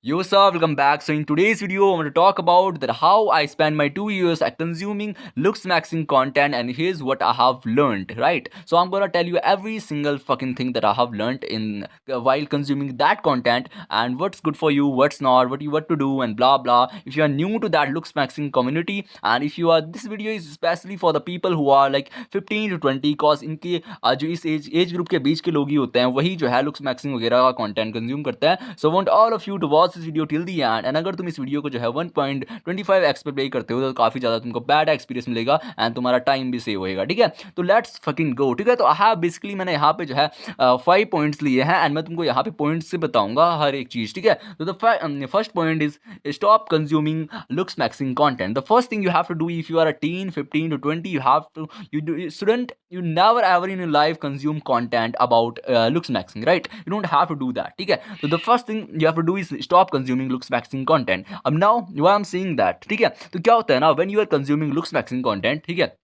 Yo sir, welcome back. So in today's video, I want to talk about that how I spent my 2 years at consuming looks maxing content, and here's what I have learned. Right? So I'm gonna tell you every single fucking thing that I have learned in while consuming that content, and what's good for you, what's not, what to do, and blah blah. If you are new to that looks maxing community, and if you are, this video is especially for the people who are like 15 to 20, cause इनके जो इस age group के बीच के लोग ही होते हैं वही जो है लुक्स मैक्सिंग वगैरह का कंटेंट कंज्यूम करते हैं. So want all of you to watch this video till the end अगर तुम इस वीडियो को जो है 1.25x पे प्ले करते हो तो काफ़ी ज़्यादा तुमको बैड एक्सपीरियंस मिलेगा एंड तुम्हारा टाइम भी सेव होएगा. ठीक है, तो लेट्स फकिंग गो. ठीक है, तो हाँ बेसिकली मैंने यहाँ पे जो है 5 पॉइंट्स लिए हैं एंड मैं तुमको यहाँ पे पॉइंट्स से बताऊंगा हर एक चीज़. ठीक है, तो the first point is stop consuming looks maxing content. The first thing you have to do if you are a teen 15 to 20, you never ever in your life consume content about looks maxing, right? You don't have to do that. ठीक है, so the first thing you have to do is stop consuming looks maxing content. अब now why I'm saying that, ठीक है, तो क्या होता है ना, when you are consuming looks maxing content, ठीक है,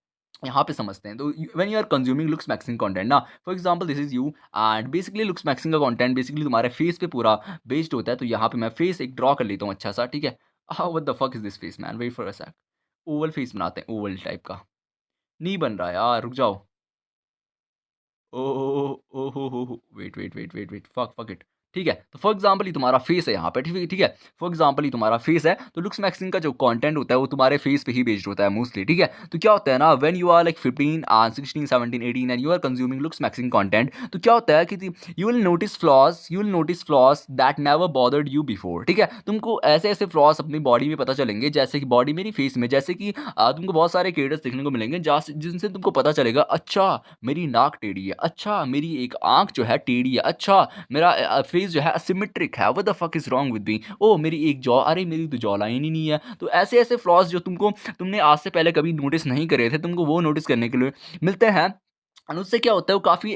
यहाँ पे समझते हैं. तो when you are consuming looks maxing content ना, for example this is you and basically looks maxing का कंटेंट बेसिकली तुम्हारे फेस पे पूरा बेस्ड होता है. तो यहाँ पे मैं फेस एक ड्रॉ कर लेता हूँ अच्छा सा. ठीक है, what the fuck is this face man, wait for a sec. Oval face बनाते हैं, ओवल टाइप का. नहीं बन रहा यार, रुक जाओ. ओ ओ हो wait wait wait wait wait fuck fuck it. ठीक है, तो फॉर एग्जाम्पल ये तुम्हारा फेस है यहाँ पे. ठीक है ठीक है, फॉर एग्जाम्पल ये तुम्हारा फेस है. तो लुक्स मैक्सिंग का जो कंटेंट होता है वो तुम्हारे फेस पे ही बेस्ड होता है मोस्टली. ठीक है, तो क्या होता है ना, when you are like 15 16 17 18 and you are consuming looks maxing content, तो क्या होता है कि you will notice flaws that never bothered you before. ठीक है, तुमको ऐसे ऐसे फ्लॉज अपनी बॉडी में पता चलेंगे, जैसे कि बॉडी मेरी फेस में, जैसे कि तुमको बहुत सारे केटर्स देखने को मिलेंगे जिनसे तुमको पता चलेगा अच्छा मेरी नाक टेढ़ी है, अच्छा मेरी एक आंख जो है टेढ़ी है, अच्छा मेरा फेस जो है असिमेट्रिक है, what the fuck is wrong with me, oh मेरी एक जॉ, अरे मेरी तो जॉ लाइन ही नहीं है. तो ऐसे ऐसे फ्लॉज जो तुमने आज से पहले कभी नोटिस नहीं करे थे, तुमको वो नोटिस करने के लिए मिलते हैं. और उससे क्या होता है, वो काफ़ी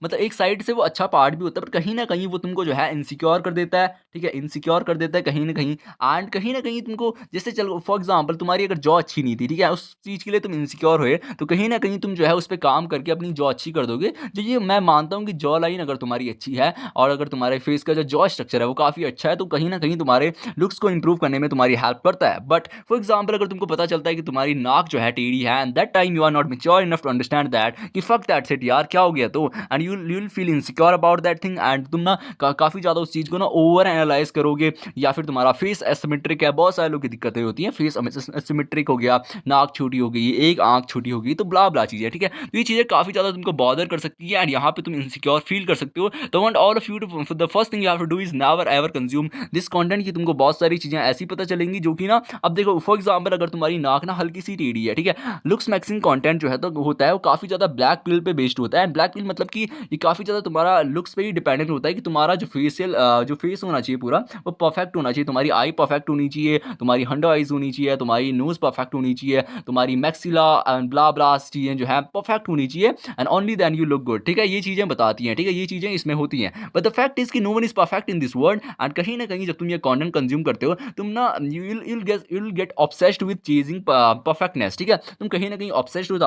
मतलब एक साइड से वो अच्छा पार्ट भी होता है, पर कहीं ना कहीं वो तुमको जो है इनसिक्योर कर देता है. ठीक है, इनसिक्योर कर देता है कहीं ना कहीं. एंड कहीं ना कहीं तुमको, जैसे चलो फॉर एग्जांपल तुम्हारी अगर जॉ अच्छी नहीं थी, ठीक है, उस चीज़ के लिए तुम इनसिक्योर हुए, तो कहीं ना कहीं तुम जो है उस पर काम करके अपनी जॉ अच्छी कर दोगे. जो ये मैं मानता हूँ कि जॉ लाइन अगर तुम्हारी अच्छी है और अगर तुम्हारे फेस का जो जॉ स्ट्रक्चर है वो काफ़ी अच्छा है, तो कहीं ना कहीं तुम्हारे लुक्स को इंप्रूव करने में तुम्हारी हेल्प करता है. बट फॉर एग्जाम्पल अगर तुमको पता चलता है कि तुम्हारी नाक जो है टेढ़ी है, and that time you are not mature enough to understand that कि फक दैट्स इट यार, क्या हो गया, तो and you will feel insecure about that thing, and तुम ना काफ़ी ज़्यादा उस चीज़ को ना ओवर एनालाइज करोगे. या फिर तुम्हारा फेस एसिमेट्रिक है, बहुत सारे लोग की दिक्कतें होती हैं, फेस एसिमेट्रिक हो गया, नाक छोटी हो गई, एक आंख छोटी हो गई, तो ब्ला ब्ला चीज़ें. ठीक है, तो ये चीज़ें काफ़ी ज़्यादा तुमको बॉदर कर सकती है एंड यहाँ पे तुम इनसिक्योर फील कर सकते हो. तो want all of you to, the first thing you have to do is never ever consume this content, कि तुमको बहुत सारी चीज़ें ऐसी पता चलेंगी जो कि ना, अब देखो फॉर एग्जाम्पल अगर तुम्हारी नाक ना हल्की सी टेढ़ी है, ठीक है, लुक्स मैक्सिंग कंटेंट जो है तो होता है वो काफ़ी ज़्यादा ब्लैक पिल पे बेस्ड होता है. ब्लैक पिल मतलब कि ये काफ़ी ज़्यादा तुम्हारा लुक्स पे ही डिपेंडेंट होता है कि तुम्हारा जो फेस होना चाहिए पूरा वो परफेक्ट होना चाहिए. तुम्हारी आई परफेक्ट होनी चाहिए, तुम्हारी अंडर आइज होनी चाहिए, तुम्हारी नोज परफेक्ट होनी चाहिए, तुम्हारी मैक्सिला एंड ब्ला ब्ला चीज़ें जो है परफेक्ट होनी चाहिए, and only then you look good. ठीक है, ये चीज़ें बताती हैं, ठीक है, ये चीज़ें इसमें होती हैं. बट द फैक्ट इज कि no one is perfect in this world. And कहीं ना कहीं जब तुम ये कंटेंट कंज्यूम करते हो, तुम ना you will get obsessed with chasing perfectness. ठीक है, तुम कहीं ना कहीं ऑब्सेस्ड हो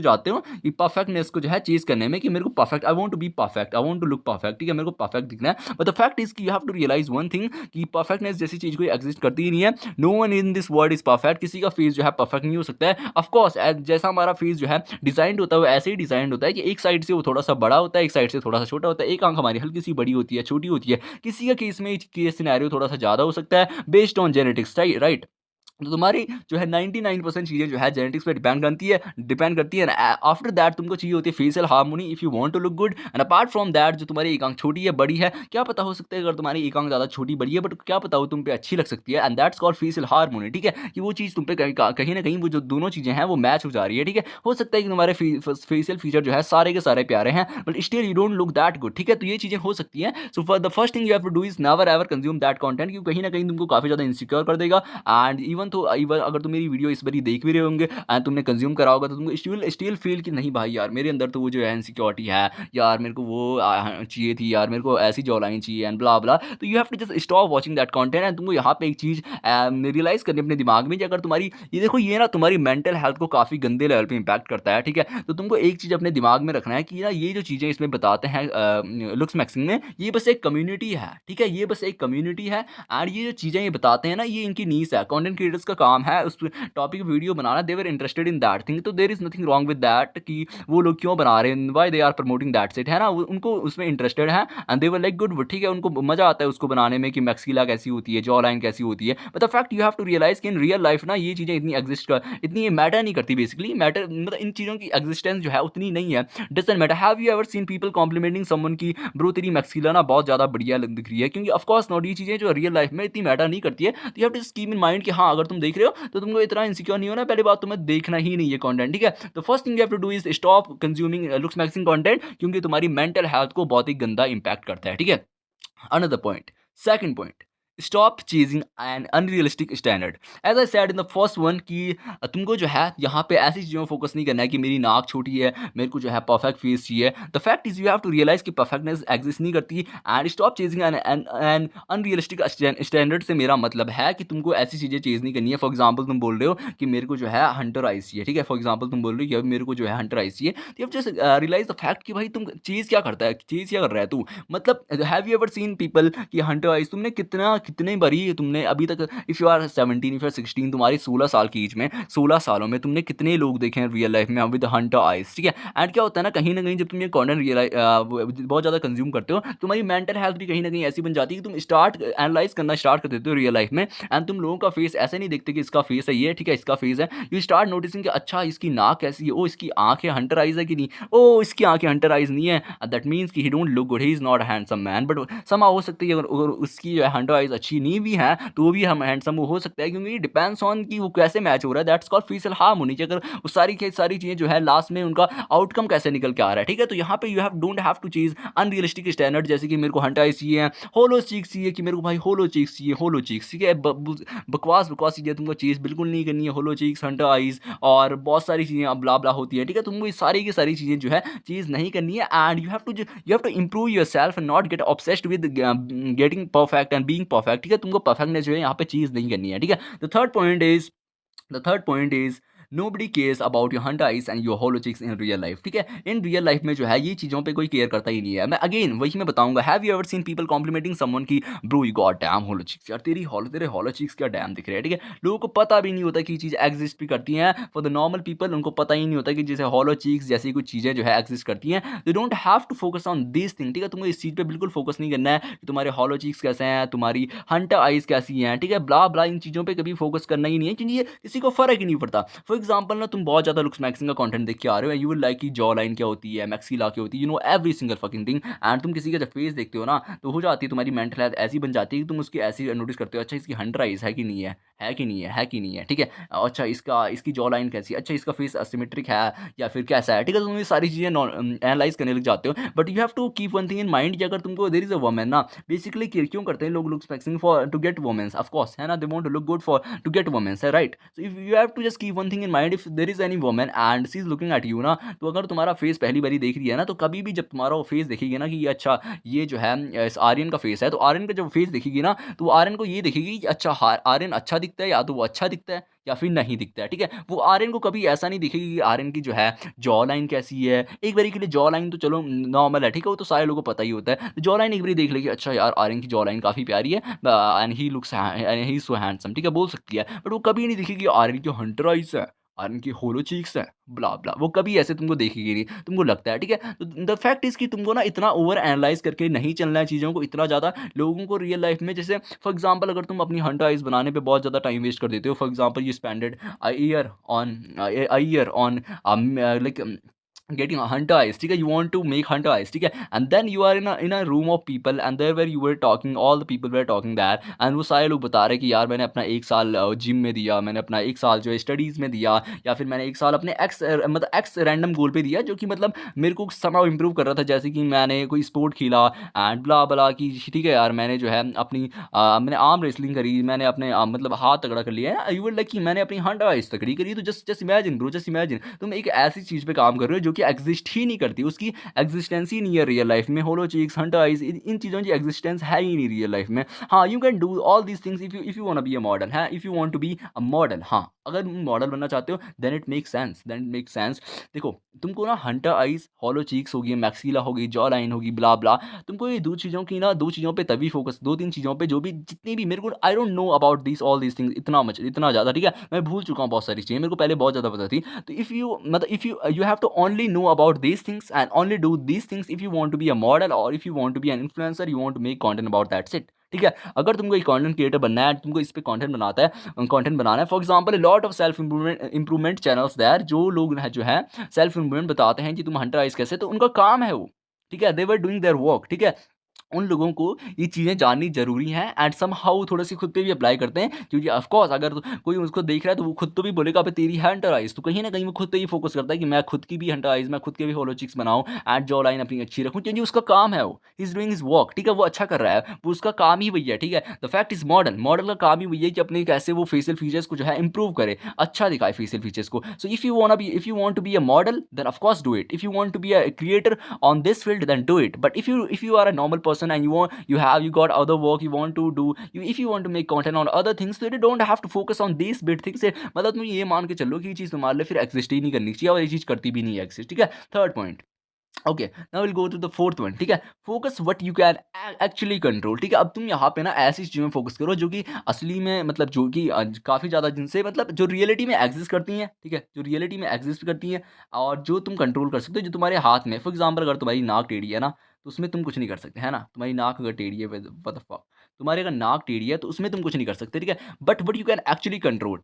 जाते हो कि परफेक्टनेस को जो है चेज करने में, कि मेरे को perfect, I want to be perfect, I want to look perfect. ठीक है, मेरे को परफेक्ट दिखना है. बट द फैक्ट इज कि you have to realize one thing, कि परफेक्टनेस जैसी चीज कोई एग्जिस्ट करती ही नहीं है. No one in this world is perfect. किसी का फेस जो है परफेक्ट नहीं हो सकता है. ऑफकोर्स जैसा हमारा फेस जो है डिजाइंड होता है वो ऐसे ही डिजाइंड होता है कि एक साइड से वो थोड़ा सा बड़ा होता है, एक साइड से थोड़ा सा छोटा होता है. एक आंख हमारी हल्की सी बड़ी होती है, छोटी होती है. किसी का केस में केस सिनेरियो थोड़ा सा ज्यादा हो सकता है बेस्ड ऑन जेनेटिक्स, राइट. तो तुम्हारी जो है 99% चीज़ें जो है जेनेटिक्स पे डिपेंड करती है. आफ्टर दैट तुमको चाहिए होती है facial harmony if you want to look good. And apart from that, जो तुम्हारी एक आंख छोटी है बड़ी है, क्या पता हो सकता है अगर तुम्हारी एक आंख ज़्यादा छोटी बड़ी है, बट क्या पता वो तुम पे अच्छी लग सकती है, and that's called facial harmony. ठीक है, कि वो चीज़ तुम पे कहीं ना कहीं वो जो दोनों चीज़ें हैं वो मैच हो जा रही है. ठीक है, हो सकता है कि तुम्हारे फेशियल फीचर जो है सारे के सारे प्यारे हैं, but still you don't look that good. ठीक है, तो ये चीज़ें हो सकती हैं. So for the first thing you have to do is never ever consume that content, क्योंकि कहीं ना कहीं तुमको काफ़ी ज़्यादा इनसिक्योर कर देगा. एंड इवन तो इवन अगर तुम मेरी वीडियो इस बारी देख भी रहे होंगे एंड तुमने कंज्यूम करा होगा, तो तुमको स्टिल फील कि नहीं भाई यार, मेरे अंदर तो वो जो है इनसिक्योरिटी है यार, मेरे को वो चाहिए थी यार, मेरे को ऐसी जॉ लाइन चाहिए एंड ब्ला ब्ला। तो you have to just stop watching that content and तुमको यहाँ पे एक चीज़ रियलाइज करनी अपने दिमाग में कि अगर तुम्हारी ये देखो ये ना तुम्हारी मेंटल हेल्थ को काफ़ी गंदे लेवल पे इम्पैक्ट करता है, ठीक है। तो तुमको एक चीज़ अपने दिमाग में रखना है कि ना ये जो चीज़ें इसमें बताते हैं लुक्स मैक्सिंग में, ये बस एक कम्युनिटी है, ठीक है, ये बस एक कम्युनिटी है एंड ये जो चीज़ें ये बताते हैं ना, ये इनकी नीस है, कंटेंट क्रिएटर्स का काम है उस टॉपिक वीडियो बनाना, they were interested in that thing, तो there is nothing wrong with that कि वो लोग क्यों बना रहे हैं, why they are promoting that set, है ना, उनको उसमें इंटरेस्टेड है and they were like good, ठीक है, उनको मजा आता है उसको बनाने में कि मैक्सिला कैसी होती है, जॉ लाइन कैसी होती है, but the fact you have to realize कि इन रियल लाइफ ना ये चीज़ें इतनी एग्जिस्ट कर, इतनी मैटर नहीं करती, बेसिकली मैटर मतलब इन चीज़ों की एग्जिस्टेंस जो है उतनी नहीं है, doesn't matter. Have you ever seen people complimenting someone की ब्रो तेरी मैक्सिला ना बहुत ज़्यादा बढ़िया दिख रही है, क्योंकि ऑफ कोर्स नॉट, ये चीज़ें जो रियल लाइफ में इतनी मैटर नहीं करती है, तो you have to keep in mind कि हाँ अगर तुम देख रहे हो तो तुमको इतना इनसिक्योर नहीं होना, पहली बात तुम्हें देखना ही नहीं है कंटेंट, ठीक है। तो first thing you have to do is stop consuming looks maxing content, क्योंकि तुम्हारी मेंटल हेल्थ को बहुत ही गंदा इंपैक्ट करता है, ठीक है। Another point. Second point. Stop chasing an unrealistic standard. As I said in the first one कि तुमको जो है यहाँ पे ऐसी चीज़ों में फोकस नहीं करना है कि मेरी नाक छोटी है, मेरे को जो है परफेक्ट फेस चाहिए। The fact is you have to realize कि परफेक्टनेस एग्जिस्ट नहीं करती and stop chasing an unrealistic standard से मेरा मतलब है कि तुमको ऐसी चीज़ें चेज नहीं करनी है। फॉर एग्जाम्पल तुम बोल रहे हो कि मेरे को जो है हंटर आइज चाहिए, ठीक है, फॉर एग्जाम्पल तुम बोल रहे हो कि अब मेरे को जो है हंटर आइज चाहिए, तो अब जस्ट रियलाइज द फैक्ट कि भाई तुम चीज़ क्या करता है, चीज़ क्या कर रहा है तू, मतलब have you ever seen people कि हंटर आइज तुमने कितने बारी तुमने अभी तक, if you are 17 if you are 16, तुम्हारी 16 साल की एज में 16 सालों में तुमने कितने लोग देखे हैं रियल लाइफ में विद हंटर आइज, ठीक है। एंड क्या होता है ना कहीं जब तुम ये कंटेंट रियलाइज बहुत ज़्यादा कंज्यूम करते हो, तुम्हारी मेंटल हेल्थ भी कहीं ना कहीं ऐसी बन जाती है कि तुम स्टार्ट एनालाइज करना स्टार्ट कर देते हो रियल लाइफ में एंड तुम लोगों का फेस ऐसे नहीं देखते कि इसका फेस है ये, ठीक है, इसका फेस है, यू स्टार्ट नोटिसिंग कि अच्छा इसकी नाक कैसी है, ओ इसकी आंखें हंटर आइज है कि नहीं, ओ इसकी आंखें हंटर आइज नहीं है, दैट मीन्स कि ही don't look good, he is not handsome man, but समा हो सकती है अगर उसकी जो है हंटर आइज अच्छी नहीं भी है तो वो भी हम हैंडसम हो सकता है, क्योंकि डिपेंड्स ऑन कि वो कैसे मैच हो रहा है, दैट्स कॉल्ड फेशियल हार्मोनी, कि अगर वो सारी की सारी चीज़ें जो है लास्ट में उनका आउटकम कैसे निकल के आ रहा है, ठीक है। तो यहाँ पे you have don't have to chase unrealistic standard, जैसे कि मेरे को हंटर आइज चाहिए, होलो चीक्स चाहिए, कि मेरे को भाई होलो चीक्स चाहिए, होलो चीक्स, ठीक है, बकवास बकवास चीज़ें तुमको चीज़ बिल्कुल नहीं करनी है, होलो चीक्स, हंटर आइज और बहुत सारी चीज़ें अब ब्ला ब्ला होती है, ठीक है, तुमको ये सारी की सारी चीज़ें जो है चीज़ नहीं करनी है and you have to improve your सेल्फ and not get obsessed with getting perfect and being perfect, ठीक है, तुमको परफेक्टनेस जो है यहाँ पे चीज़ नहीं करनी है, ठीक है। The third point is nobody cares about your hunter eyes and your hollow cheeks in real life, ठीक है। इन रियल लाइफ में जो है ये चीज़ों पे कोई केयर करता ही नहीं है। मैं अगेन वही मैं बताऊंगा, have you ever seen people complimenting someone की bro you got damn hollow cheeks, यार तेरे होलो चीक्स क्या डैम दिख रहे हैं, ठीक है। लोगों को पता भी नहीं होता कि चीज़ एग्जिस्ट भी करती हैं, फॉर द नॉर्मल पीपल उनको पता ही नहीं होता कि जैसे होलो चीक्स जैसी कुछ चीज़ें जो है एग्जिस्ट करती हैं, they don't have to focus on this thing, ठीक है। तुमको इस चीज़ पे बिल्कुल फोकस नहीं करना है कि तुम्हारे होलो चीक्स कैसे हैं, तुम्हारी हंटर आइज कैसी हैं, ठीक है, ब्ला ब्ला इन चीज़ों पर कभी फोकस करना ही नहीं है, क्योंकि ये किसी को फर्क ही नहीं पड़ता। फॉर एग्जाम्पल ना तुम बहुत ज़्यादा लुक्स मैक्सिंग का कंटेंट देख के आ रहे हो, यू विल लाइक की जॉ लाइन क्या होती है, मैक्सिला क्या होती है, you know every single fucking thing and तुम किसी का जब फेस देखते हो ना तो हो जाती है तुम्हारी मेंटल हेल्थ ऐसी बन जाती है कि तुम उसकी ऐसी नोटिस करते हो, अच्छा इसकी हंटर आइज है कि नहीं है, है कि नहीं है, है कि नहीं है, ठीक है, अच्छा इसकी जॉ लाइन कैसी है, अच्छा इसका फेस असिमेट्रिक है या फिर कैसा है, ठीक है। तो तुम ये सारी चीज़ें एनालाइज करने लग जाते हो, but you have to keep one thing in mind कि अगर तुमको देयर इज अ वुमन ना, बेसिकली क्यों करते हैं लोग looks maxing for to get womens, of course, है ना, they want to look good for to get womens, है right. So if you have to just keep one thing in mind, if there is any woman and she is looking at you ना, तो अगर तुम्हारा face पहली बारी देख रही है ना, तो कभी भी जब तुम्हारा वो फेस देखेगी ना कि ये अच्छा ये जो है इस आर्यन का फेस है, तो आर्यन का जब फेस देखेगी ना तो वो आर्यन को ये देखेगी कि अच्छा आर्यन अच्छा दिखता है, या तो वो अच्छा दिखता है या फिर नहीं दिखता है, ठीक है। वो आर्यन को कभी ऐसा नहीं दिखेगी कि आर्यन की जो है जॉ लाइन कैसी है, एक बारी के लिए जॉ लाइन तो चलो नॉर्मल है, ठीक है, वो तो सारे लोगों को पता ही होता है, तो जॉ लाइन एक बारी देख लेगी, अच्छा यार आर्यन की जॉ लाइन काफ़ी प्यारी है and he looks he so handsome, ठीक है, बोल सकती है, बट वो कभी नहीं दिखेगी आर्यन की हंटर आइज है, आर्यन की होलो चीक्स है, ब्ला ब्ला, वो कभी ऐसे तुमको देखेगी नहीं, तुमको लगता है, ठीक है। तो द फैक्ट इज कि तुमको ना इतना ओवर एनालाइज करके नहीं चलना है चीज़ों को, इतना ज़्यादा लोगों को रियल लाइफ में, जैसे फॉर एग्जांपल अगर तुम अपनी हंटर आइज बनाने पे बहुत ज़्यादा टाइम वेस्ट कर देते हो, for example you spended a year on like getting hunter eyes, ठीक है, you want to make hunter eyes, ठीक है, and then you are in a room of people and there were you were talking, all the people were talking that, and वो सारे लोग बता रहे हैं कि यार मैंने अपना 1 साल जिम में दिया, मैंने अपना 1 साल जो है स्टडीज़ में दिया, या फिर मैंने 1 साल अपने मतलब एक्स रैंडम गोल पे दिया जो कि मतलब मेरे को समाउ इम्प्रूव कर रहा था, जैसे कि मैंने कोई स्पोर्ट खेला एंड ब्ला ब्ला की, ठीक है यार मैंने जो है अपनी मैंने आर्म रेसलिंग करी, मैंने अपने मतलब हाथ तगड़ा कर लिया है, यू विल लाइक कि मैंने अपनी हंटर आइज तगड़ी करी, तो just just imagine bro, just imagine तुम एक ऐसी चीज़ पे काम कर रहे हो जो कि एग्जिस्ट ही नहीं करती, उसकी एग्जिस्टेंस ही नहीं है रियल लाइफ में, होलो चिक्स हंटर आइज इन चीज़ों की एग्जिस्टेंस है ही नहीं रियल लाइफ में। हाँ, you can do all these things if you want be a model है, if you want to be a model, हाँ अगर तुम मॉडल बनना चाहते हो then it make sense, then it make sense. देखो तुमको ना हंटर आइज, हॉलो चीक्स होगी, मैक्सिला होगी, जॉ लाइन होगी, ब्ला ब्ला, तुमको ये दो चीज़ों की ना, दो चीज़ों पे तभी फोकस, दो तीन चीज़ों पे जो भी जितनी भी मेरे को, I don't know about this all these things इतना मच, इतना ज़्यादा, ठीक है, मैं भूल चुका हूँ बहुत सारी चीज़ें, मेरे को पहले बहुत ज़्यादा पता थी। तो इफ़ यू मतलब if you have to only know about these things and only do these things if you want to be a model और if you want to be an influencer, you want to make content about that's it, ठीक है। अगर तुमको एक content creator बनना है, तुमको इस पे कंटेंट बनाता है, कंटेंट बनाना है, for example lot of self improvement channels there, जो लोग हैं जो है सेल्फ इंप्रूवमेंट बताते हैं कि तुम हंटर आइज कैसे, तो उनका काम है वो, ठीक है, दे वर डूइंग देयर वर्क, ठीक है। उन लोगों को ये चीज़ें जाननी ज़रूरी हैं एंड समहाउ थोड़ी-सी खुद पे भी अप्लाई करते हैं, क्योंकि ऑफ कोर्स अगर कोई उसको देख रहा है तो वो खुद तो भी बोलेगा अबे तेरी है हंटर आइज़, तो कहीं न कहीं वो खुद पे ही फोकस करता है कि मैं खुद की भी हंटर आइज़, मैं खुद के भी होलो चिक्स बनाऊँ एंड जॉ लाइन अपनी अच्छी रखूँ, क्योंकि उसका काम है वो, he is doing his work, ठीक है, वो अच्छा कर रहा है, वो उसका काम ही वही है, ठीक है। The fact is model, model का काम ही वही है कि अपने कैसे वो फेशियल फीचर्स को जो है इम्प्रूव करे, अच्छा दिखाए फेशियल फीचर्स को। So if you want to be a model then of course do it, if you want to be a creator on this field then do it, but if you are a normal person and you got other work you want to do, if you want to make content on other things, so you don't have to focus on these big things से, मतलब तुम ये मान के चलो कि ये चीज़ तुम्हारे लिए फिर एग्जिस्ट ही नहीं करनी चाहिए और ये चीज़ करती भी नहीं है एग्जिस्ट, ठीक है। Third point, okay, now will go to the fourth one, ठीक है, focus what you can actually control, ठीक है। अब तुम यहाँ पे ना ऐसी चीज़ों में फोकस करो जो कि असली में मतलब जो कि काफ़ी ज़्यादा जिनसे मतलब जो रियलिटी में एग्जिस्ट करती हैं, ठीक है, जो रियलिटी में एग्जिस्ट करती हैं और जो तुम कंट्रोल कर सकते हो, जो तुम्हारे हाथ में, फॉर एग्जाम्पल अगर तुम्हारी नाक टेढ़ी है ना, तो उसमें तुम कुछ नहीं कर सकते, है ना, तुम्हारी नाक अगर टेढ़ी है, व्हाट द फक, तुम्हारी अगर नाक टेढ़ी है तो उसमें तुम कुछ नहीं कर सकते, ठीक है, but what you can actually control,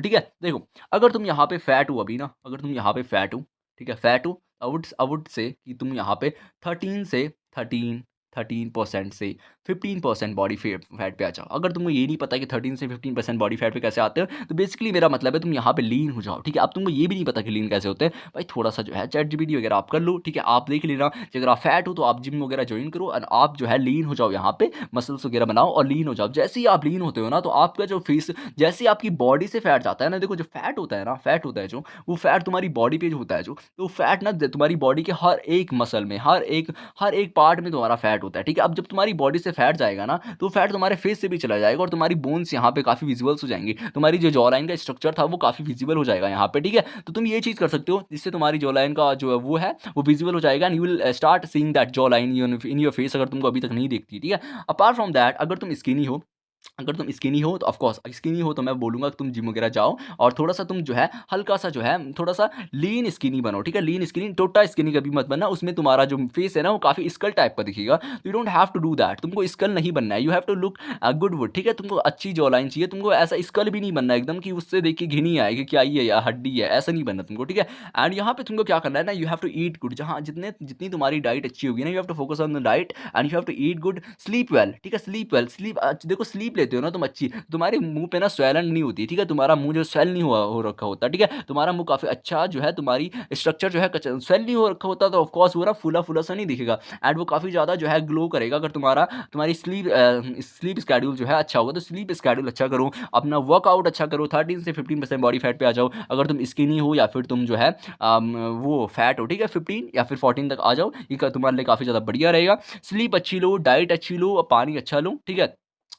ठीक है। देखो अगर तुम यहाँ पे फैट हो अभी ना, अगर तुम यहाँ पे फैट हो, ठीक है, फैट हो, आई वुड से कि तुम यहाँ पे 13 से 13 13% से 15% बॉडी फैट पे आ जाओ। अगर तुमको ये नहीं पता कि 13 से 15% बॉडी फैट पे कैसे आते हो, तो बेसिकली मेरा मतलब है तुम यहाँ पे लीन हो जाओ, ठीक है। अब तुमको ये भी नहीं पता कि लीन कैसे होते हैं, भाई थोड़ा सा जो है चैट जीपीटी वगैरह आप कर लो, ठीक है, आप देख लेना कि अगर आप फैट हो तो आप जिम वगैरह ज्वाइन करो और आप जो है लीन हो जाओ, यहाँ पे मसल्स वगैरह बनाओ और लीन हो जाओ। जैसे ही आप लीन होते हो ना, तो आपका जो फेस, जैसे ही आपकी बॉडी से फैट जाता है ना, देखो जो फैट होता है ना, फैट होता है जो, वो फैट तुम्हारी बॉडी पे जो होता है जो, तो फैट ना तुम्हारी बॉडी के हर एक मसल में, हर एक पार्ट में तुम्हारा फैट होता है, ठीक है। अब जब तुम्हारी बॉडी से फैट जाएगा ना, तो फैट तुम्हारे फेस से भी चला जाएगा और तुम्हारी बोन्स यहाँ पे काफ़ी विजुअल्स हो जाएंगी, तुम्हारी जो जॉ लाइन का स्ट्रक्चर था वो काफ़ी विजिबल हो जाएगा यहाँ पे, ठीक है। तो तुम ये चीज़ कर सकते हो जिससे तुम्हारी जॉ लाइन का जो है वो विजिबल हो जाएगा and you will start seeing that jaw line in your face, अगर तुमको अभी तक नहीं दिखती, ठीक है। अपार्ट फ्रॉम दैट, अगर तुम स्किनी हो तो ऑफ कोर्स स्किनी हो तो मैं बोलूँगा कि तुम जिम वगैरह जाओ और थोड़ा-सा तुम जो है हल्का सा जो है थोड़ा-सा लीन स्किनी बनो, ठीक है? लीन स्किनी, टोटा स्किनी कभी मत बनना, उसमें तुम्हारा जो फेस है ना वो काफ़ी स्कल टाइप का दिखेगा। You don't have to do that, तुमको स्कल नहीं बनना है, you have to look good would, ठीक है? तुमको अच्छी जॉ लाइन चाहिए, तुमको ऐसा स्कल भी नहीं बनना है एकदम कि उससे देख के घिन ही आए कि क्या ये है यार हड्डी है, ऐसा नहीं बनना तुमको, ठीक है? एंड यहाँ पे तुमको क्या करना है ना, you have to eat good, जहाँ जितनी तुम्हारी डाइट अच्छी होगी ना, you have to focus on the diet and you have to eat good, sleep well, ठीक है? स्लीप वेल, देखो स्लीप लेते हो ना तुम अच्छी, तुम्हारे मुँह पे ना स्वैलन नहीं होती, ठीक है? तुम्हारा मुँह जो स्वेल नहीं हुआ हो रखा होता, ठीक है? तुम्हारा मुँह काफ़ी अच्छा जो है, तुम्हारी स्ट्रक्चर जो है स्वेल नहीं हो रखा होता, तो ऑफ कोर्स वो ना फूला-फूला सा नहीं दिखेगा एंड वो काफ़ी ज़्यादा जो है ग्लो करेगा अगर तुम्हारी स्लीप स्केड्यूल जो है अच्छा होगा। तो स्लीप स्केड्यूल अच्छा करो, अपना वर्कआउट अच्छा करो, 13 से 15% बॉडी फैट पे आ जाओ। अगर तुम स्किनी हो या फिर तुम जो है वो फैट हो, ठीक है? 15 या फिर 14 तक आ जाओ, ये तुम्हारे लिए काफ़ी ज़्यादा बढ़िया रहेगा। स्लीप अच्छी लो, डाइट अच्छी लो, पानी अच्छा लो, ठीक है?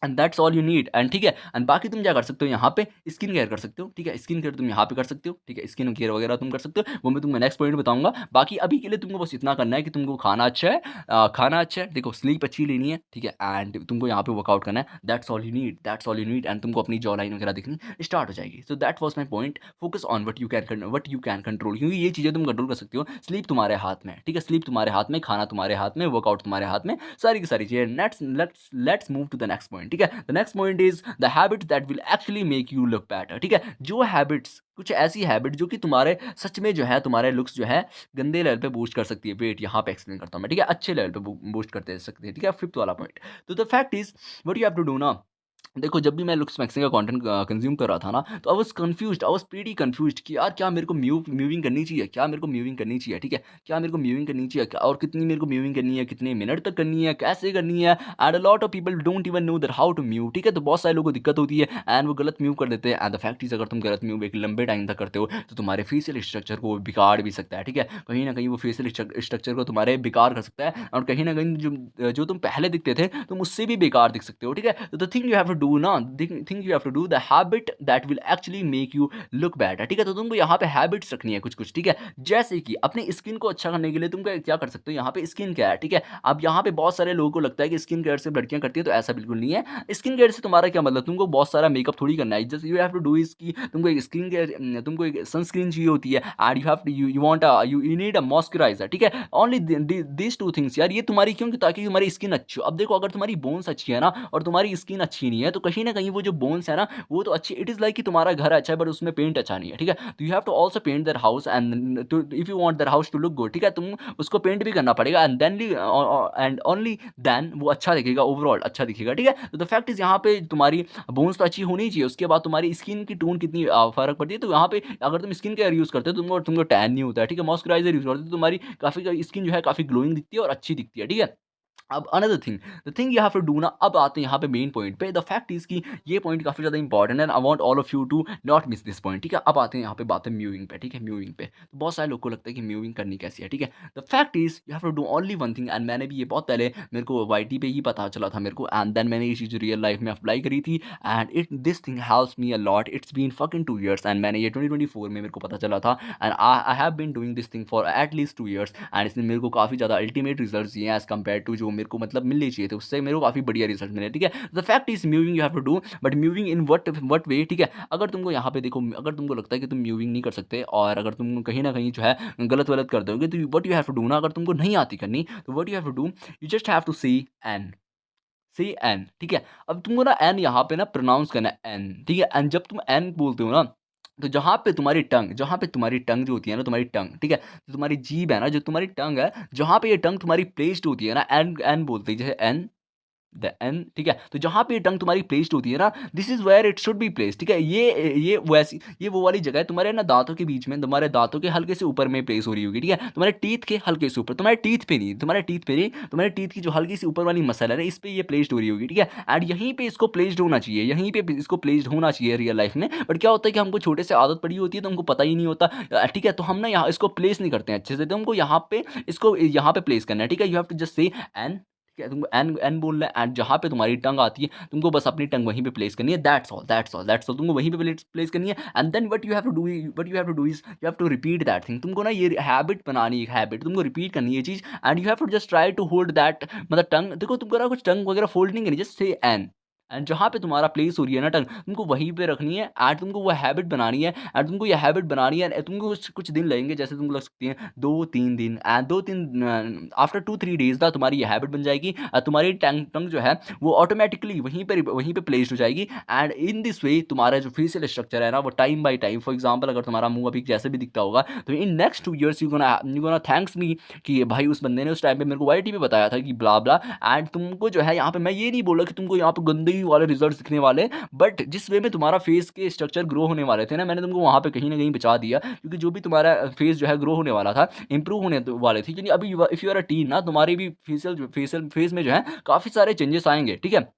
And that's all you need and ठीक है। एंड बाकी तुम क्या कर सकते हो, यहाँ पे स्किन केयर कर सकते हो, ठीक है? स्किन केयर तुम यहाँ पे कर सकते हो, ठीक है? स्किन केयर वगैरह तुम कर सकते हो, वो मैं तुम्हें नेक्स्ट पॉइंट बताऊंगा। बाकी अभी के लिए तुमको बस इतना करना है कि तुमको खाना अच्छा है, देखो स्लीप अच्छी लेनी है, ठीक है? एंड तुमको यहाँ पे वर्कआउट करना है, that's all you need and तुमको अपनी जॉ लाइन वगैरह दिखनी स्टार्ट हो जाएगी। So that was my point, focus on what you can control, क्योंकि ये चीज़ें तुम कंट्रोल कर सकते हो। स्लीप तुम्हारे हाथ में है, ठीक है? स्लीप तुम्हारे हाथ में, खाना तुम्हारे हाथ में, वर्कआउट तुम्हारे हाथ में, सारी की सारी चीज़ें। Let's move to the next point. Point, ठीक है। The next point is the habits that will actually make you look better, ठीक है। जो हैबिट्स, कुछ ऐसी हैबिट जो कि तुम्हारे सच में जो है तुम्हारे लुक्स जो है गंदे लेवल पे बूस्ट कर सकती है। वेट यहाँ पे एक्सप्लेन करता हूँ मैं, ठीक है, अच्छे लेवल पे बूस्ट करते सकते हैं, ठीक है। फिफ्थ वाला पॉइंट, तो the fact is what you have to do ना, देखो जब भी मैं लुक्स मैक्सिंग का कंटेंट कंज्यूम कर रहा था ना, तो I was confused, I was pretty confused कि यार क्या मेरे को म्यूविंग करनी चाहिए, क्या मेरे को म्यूविंग करनी चाहिए, ठीक है, क्या मेरे को म्यूविंग करनी चाहिए, क्या और कितनी मेरे को म्यूविंग करनी है, कितने मिनट तक करनी है, कैसे करनी है। And a lot of people don't even know that how to mew, ठीक है। तो बहुत सारे लोगों को दिक्कत होती है एंड वो गलत म्यूव कर देते हैं। एंड द फैक्ट इज अगर तुम गलत म्यूव एक लंबे टाइम तक करते हो तो तुम्हारे फेशियल स्ट्रक्चर को बिगाड़ भी सकता है, ठीक है। कहीं ना कहीं वो फेशियल स्ट्रक्चर को तुम्हारे बेकार कर सकता है, और कहीं ना कहीं जो जो तुम पहले दिखते थे तुम उससे भी बेकार दिख सकते हो, ठीक है। तो the thing you have to do ना, thing you have to do the habit that will actually make you look better, ठीक है। तो तुमको यहाँ पे हैबिट्स रखनी है कुछ कुछ, ठीक है। जैसे कि अपनी स्किन को अच्छा करने के लिए तुम क्या कर सकते हो, यहाँ पे स्किन केयर, ठीक है। अब यहाँ पे बहुत सारे लोगों को लगता है कि स्किन केयर से लड़कियां करती है, तो ऐसा बिल्कुल नहीं है। स्किन केयर से तुम्हारा क्या मतलब, तुमको बहुत सारा मेकअप थोड़ी करना है। Just you have to do is की तुमको एक स्किन केयर, तुमको एक सनस्क्रीन चाहिए होती है, and you have to you want you need a moisturiser, ठीक है। ओनली दिस टू थिंग्स यार, ये तुम्हारी क्यों, ताकि तुम्हारी स्किन अच्छी हो। अब देखो अगर तुम्हारी बोन्स अच्छी है ना और तुम्हारी स्किन अच्छी नहीं है, तो कहीं ना कहीं वो जो बोन्स है ना वो तो अच्छी, इट इज लाइक कि तुम्हारा घर अच्छा है बट उसमें पेंट अच्छा नहीं है, ठीक है। तो you have to also paint their house and if you want their house to look good, ठीक है, तुम उसको पेंट भी करना पड़ेगा, and then and only then वो अच्छा दिखेगा, ओवरऑल अच्छा दिखेगा, ठीक है। तो द फैक्ट इज यहाँ पे तुम्हारी बोन्स तो अच्छी होनी चाहिए, उसके बाद तुम्हारी स्किन की टोन कितनी फर्क पड़ती है। तो यहाँ पे अगर तुम स्किन केयर यूज करते हो तुमको तुमको टैन नहीं होता है, ठीक है। मॉइस्चराइजर यूज करते हो तो तुम्हारी काफी स्किन जो है काफी ग्लोइंग दिखती है और अच्छी दिखती है, ठीक है। अब another thing, the thing you have to do ना, अब आते हैं यहाँ पे मेन पॉइंट पे। द फैक्ट इज कि ये पॉइंट काफी ज्यादा इंपॉर्टेंट है, I want all of you to not miss this point, ठीक है। अब आते हैं यहाँ पे बातें म्यूविंग पे, ठीक है। म्यूविंग पे तो बहुत सारे लोग को लगता है कि म्यूविंग करनी कैसी है, ठीक है। The fact is you have to do only one thing, and मैंने भी ये बहुत पहले मेरे को वाईटी पे ही पता चला था मेरे को, एंड देन मैंने ये चीज़ रियल लाइफ में अप्लाई करी थी, and it this thing helps me a lot. It's been fucking 2 years, and मैंने ये 2024 में मेरे को पता चला था, and I have been doing this thing for at least 2 years, and इसने मेरे को काफ़ी ज़्यादा अल्टीमेट रिजल्ट दिए हैं एज कम्पेयर टू जो मेरे को मतलब मिलने चाहिए थे, उससे मेरे को काफ़ी बढ़िया रिजल्ट मिले, ठीक है। The fact is moving you have to do, but moving in what way, ठीक है। अगर तुमको यहाँ पे देखो, अगर तुमको लगता है कि तुम म्यूविंग नहीं कर सकते और अगर तुम कहीं ना कहीं जो है गलत वलत कर दोगे, तो what you have to do ना, अगर तुमको नहीं आती करनी तो what you have to do, you just have to N C N, ठीक है। अब तुमको ना एन यहाँ पे ना प्रोनाउंस करना है एन, ठीक है। एंड जब तुम एन बोलते हो ना, तो जहाँ पे तुम्हारी टंग जो होती है ना, तुम्हारी टंग, ठीक है, तो तुम्हारी जीभ है ना, जो तुम्हारी टंग है, जहाँ पे ये टंग तुम्हारी प्लेस्ड होती है ना, एन एन बोलते हैं जैसे एन द एन, ठीक है। तो जहाँ पे ये टंग तुम्हारी प्लेस्ड होती है ना, this is where it should be place, ठीक है। ये वैसी ये वो वाली जगह है तुम्हारे ना दांतों के बीच में, तुम्हारे दांतों के हल्के से ऊपर में प्लेस हो रही होगी, ठीक है। तुम्हारे टीथ के हल्के से ऊपर, तुम्हारे टीथ पे नहीं, तुम्हारे टीथ की जो हल्की सी ऊपर वाली मसल है ना, इस पे ये प्लेस्ड हो रही होगी, ठीक है। एंड यहीं पे इसको प्लेस्ड होना चाहिए, यहीं पे इसको प्लेस्ड होना चाहिए रियल लाइफ में। बट क्या होता है कि हमको छोटे से आदत पड़ी होती है तो हमको पता ही नहीं होता, ठीक है। तो हम ना यहाँ इसको प्लेस नहीं करते हैं अच्छे से, तो हमको यहाँ पे प्लेस करना है, ठीक है। You have to just say N, ठीक है, तुमको एन एन बोलना है, एंड जहाँ पे तुम्हारी टंग आती है तुमको बस अपनी टंग वहीं पे प्लेस करनी है, दैट्स ऑल तुमको वहीं पे प्लेस करनी है। And then what you have to do is you have to repeat that thing. तुमको ना ये हैबिट बनानी है, हैबिट तुमको रिपीट करनी है चीज़, and you have to just try to hold that, मतलब टंग, देखो तुमको ना कुछ टंग वगैरह फोल्ड नहीं करनी, जस्ट से एंड जहाँ पे तुम्हारा प्लेस हो रही है ना टंग, तुमको वहीं पे रखनी है, एंड तुमको वो हैबिट बनानी है, एंड तुमको ये हैबिट बनानी है, and तुमको कुछ दिन लगेंगे, जैसे तुमको लग सकती है 2-3 दिन, एंड 2-3 आफ्टर 2-3 डेज ना तुम्हारी ये हैबिट बन जाएगी, तुम्हारी टंग टंग जो है वो ऑटोमेटिकली वहीं पे प्लेस्ड हो जाएगी। एंड इन दिस वे तुम्हारा जो फेशियल स्ट्रक्चर है ना, वो time by time, for example अगर तुम्हारा मुंह अभी जैसे भी दिखता होगा, तो in next 2 years you gonna thanks me कि भाई उस बंदे ने उस टाइम पे मेरे को वाईटी पे बताया था कि ब्ला ब्ला। एंड तुमको जो है यहाँ पे मैं ये नहीं बोल रहा कि तुमको यहाँ पे गंदगी वाले रिजल्ट दिखने वाले, बट जिस वे में तुम्हारा फेस के स्ट्रक्चर ग्रो होने वाले थे ना, मैंने तुमको वहाँ पे कहीं ना कहीं बचा दिया, क्योंकि जो भी तुम्हारा फेस जो है ग्रो होने वाला था, इंप्रूव होने वाले थे, क्योंकि अभी if you are a teen ना, तुम्हारी भी फेशियल फेस में जो है काफ़ी सारे चेंजेस आएंगे, ठीक है।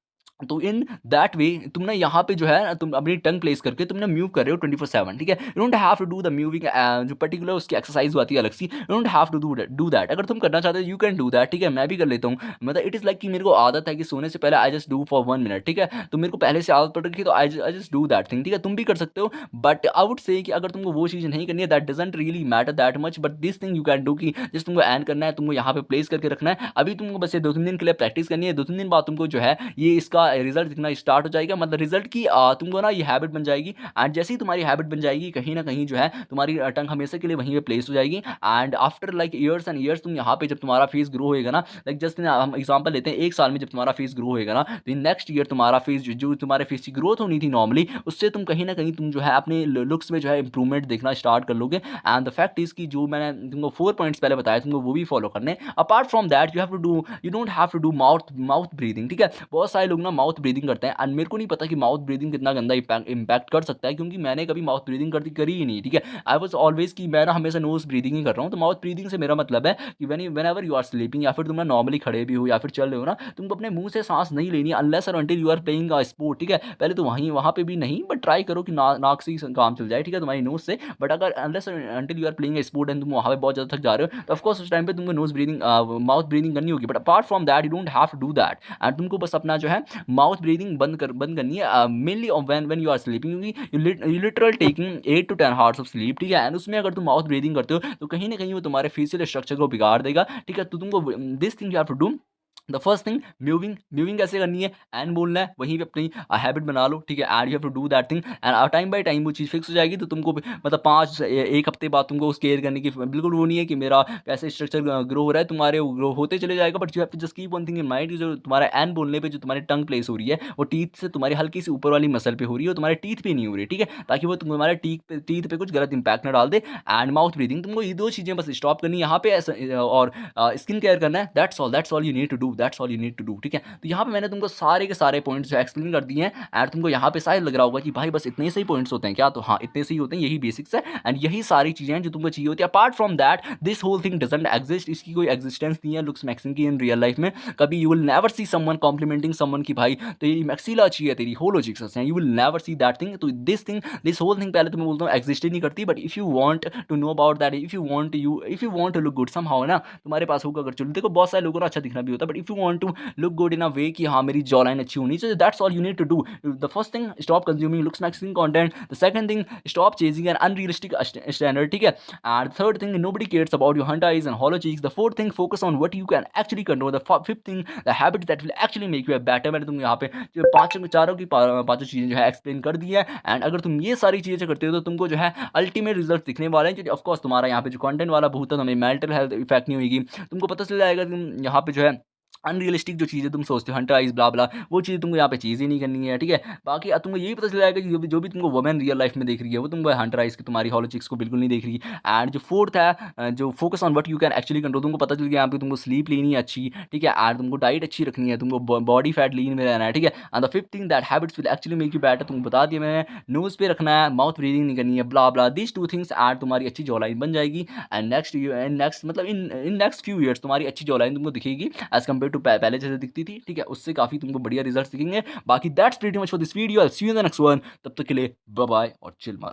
तो इन दैट वे तुम ना यहाँ पे जो है तुम अपनी टंग प्लेस करके तुम ना मूव कर रहे हो 24/7, ठीक है। You don't have to do the moving, जो पर्टिकुलर उसकी एक्सरसाइज आती है अलग सी, you don't have to do that. अगर तुम करना चाहते हो यू कैन डू दैट, ठीक है, मैं भी कर लेता हूँ। मतलब इट इज़ लाइक कि मेरे को आदत है कि सोने से पहले I just do for 1 minute, ठीक है। तो मेरे को पहले से आदत पड़ रखी है, तो I just do that thing, ठीक है। तुम भी कर सकते हो, बट आई वुड से कि अगर तुमको वो चीज़ नहीं करनी है, that doesn't really matter that much, but this thing you can do कि जस्ट तुमको एंड करना है, तुमको यहाँ पे प्लेस करके रखना है। अभी तुमको बस ये 2-3 दिन के लिए प्रैक्टिस करनी है, 2-3 दिन बाद तुमको जो है ये इसका रिजल्ट दिखना स्टार्ट हो जाएगा, मतलब रिजल्ट की तुमको ना ये हैबिट बन जाएगी। एंड जैसे ही तुम्हारी हैबिट बन जाएगी, कहीं ना कहीं जो है तुम्हारी टंग हमेशा के लिए वहीं पे प्लेस हो जाएगी। And after like years and years, तुम यहाँ पे जब तुम्हारा फेस ग्रो होएगा ना, लाइक जस्ट हम एग्जांपल लेते हैं, एक साल में जब तुम्हारा फेस ग्रो होएगा ना, तो नेक्स्ट ईयर तुम्हारा फेस जो तुम्हारे फेस की ग्रोथ होनी थी नॉर्मली, उससे तुम कहीं ना कहीं तुम जो है अपने लुक्स में जो है इंप्रूवमेंट देखना स्टार्ट कर लोगे। एंड द फैक्ट इज कि जो मैंने तुमको 4 पॉइंट्स पहले बताया, तुमको वो भी फॉलो करने। Apart from that you don't have to do mouth mouth breathing, ठीक है। बहुत सारे लोग ना माउथ ब्रीदिंग करते हैं, एंड मेरे को नहीं पता कि माउथ ब्रीदिंग कितना गंदा इम्पैक्ट कर सकता है, क्योंकि मैंने कभी माउथ ब्रीदिंग करी ही नहीं, ठीक है। आई वॉज ऑलवेज कि मैं ना हमेशा नोज ब्रीदिंग ही कर रहा हूँ। तो माउथ ब्रीदिंग से मेरा मतलब है कि whenever you are sleeping, या फिर तुम नॉर्मली खड़े भी हो या फिर चल रहे हो ना, तुमको अपने मुंह से सांस नहीं लेनी अनलेस और until you are playing a sport, ठीक है। पहले तो वहाँ पे भी नहीं, बट ट्राई करो कि नाक से ही काम चल जाए, ठीक है, तुम्हारी नोज से। बट अगर unless until you are playing a sport and तुम वहाँ पे बहुत ज़्यादा थक जा रहे हो, तो ऑफकोर्स उस टाइम पे तुमको नोज ब्रीदिंग माउथ ब्रीदिंग करनी होगी। But apart from that you don't have to do that. And तुमको बस अपना जो है माउथ ब्रीदिंग बंद करनी है, mainly when you are sleeping, क्योंकि you literal taking 8 to 10 hours off sleep, ठीक है। एंड उसमें अगर तुम माउथ ब्रीदिंग करते हो, तो कहीं ना कहीं वो तुम्हारे फेशियल स्ट्रक्चर को बिगाड़ देगा, ठीक है। तो तुमको this thing you have to do. The first thing, moving moving कैसे करनी है, एंड बोलना है, वहीं पे अपनी हैबिट बना लो, ठीक है। And you have to do that thing, and time by time वो चीज़ फिक्स हो जाएगी। तो तुमको मतलब एक हफ्ते बाद तुमको उस केयर करने की बिल्कुल वो नहीं है कि मेरा कैसे स्ट्रक्चर ग्रो हो रहा है, तुम्हारे ग्रो होते चले जाएगा। But you have to just keep one thing in mind, जो तुम्हारा एन बोलने पे जो तुम्हारी टंग प्लेस हो रही है, वो टीथ से तुम्हारी हल्की सी ऊपर वाली मसल पे हो रही है, और तुम्हारे टीथ पे नहीं हो रही है, ठीक है, ताकि वो तुम्हारे टीथ पे कुछ गलत इंपैक्ट ना डाल दे। एंड माउथ ब्रीदिंग, तुमको ये दो चीज़ें बस स्टॉप करनी है यहाँ पे और स्किन केयर करना है। That's all you need to do, that's all you need to do, ठीक है। तो यहाँ पे मैंने तुमको सारे के सारे पॉइंट्स जो एक्सप्लेन कर दिए हैं। एंड तुमको यहाँ पे शायद लग रहा होगा कि भाई बस इतने से ही पॉइंट्स होते हैं क्या, तो हाँ, इतने से ही होते हैं, यही बेसिक्स है। एंड यही सारी चीज़ें हैं जो तुमको चाहिए होती है। Apart from that this whole thing doesn't exist, इसकी कोई एग्जिस्टेंस नहीं है लुक्स मैक्सिंग की इन रियल लाइफ में। कभी you will never see someone complimenting someone की भाई तेरी मैक्सिला अच्छी है, तेरी होलो चिक्स हैं, you will never see that thing. तो दिस होल थिंग पहले तो मैं बोलता हूँ एग्जिस्ट ही नहीं करती। But if you want to know about that, if you want to look good somehow ना, तुम्हारे पास होगा अगर, चलो देखो बहुत सारे लोगों को अच्छा दिखना भी होता है, but if you want to look good in a way कि हाँ मेरी जॉ लाइन अच्छी होनी चाहिए, that's all you need to do. The first thing, stop consuming looks maxing content. The second thing, stop chasing an unrealistic standard, ठीक है। And third thing, nobody cares about your hunt eyes and hollow cheeks. The fourth thing, focus on what you can actually control. The fifth thing, the habit that will actually make you a better. मैंने तुम यहाँ पे जो पांचों चीजें जो है explain कर दी है। एंड अगर तुम ये सारी चीजें करते हो, तो तुमको जो है अल्टीमेट रिजल्ट दिखने वाले हैं। ऑफकोर्स तुम्हारा यहाँ पे जो कंटेंट वाला भूत है, तुम्हें मेंटल हेल्थ इफेक्ट नहीं होगी, तुमको पता चल जाएगा तुम यहाँ पे जो है अनरियलिस्टिक जो चीज़ें तुम सोचते हो, हंटर आइज ब्ला ब्ला, वो चीज़ तुमको यहाँ पे चीज़ ही नहीं करनी है, ठीक है। बाकी तुमको यही पता चल जाएगा कि जो भी तुमको वुमेन रियल लाइफ में देख रही है, वो तुमको हंटर आइज की तुम्हारी हॉलो चिक्स को बिल्कुल नहीं देख रही। एंड जो फोर्थ है, जो focus on what you can actually control, तुमको पता चल गया यहाँ पे तुमको स्लीप लेनी है अच्छी, ठीक है। एंड तुमको डाइट अच्छी रखनी है, तुमको बॉडी फैट लीन में रहना है, ठीक है। And the fifth thing, that habits will actually make you better, तुमको बता दिया मैंने। नोज पे रखना है, माउथ ब्रीदिंग नहीं करनी है, ब्ला ब्ला, दीज टू थिंग्स। एंड तुम्हारी अच्छी जॉ लाइन बन जाएगी। एंड नेक्स्ट मतलब इन नेक्स्ट फ्यू ईयर्स तुम्हारी अच्छी जॉ लाइन तुमको दिखेगी एज कम्पेयर टू पहले जैसे दिखती थी, ठीक है। उससे काफी तुमको बढ़िया रिजल्ट्स दिखेंगे। बाकी that's pretty much for this video, I will see you in the next one. तब तक के लिए बाय बाय और चिल मारो।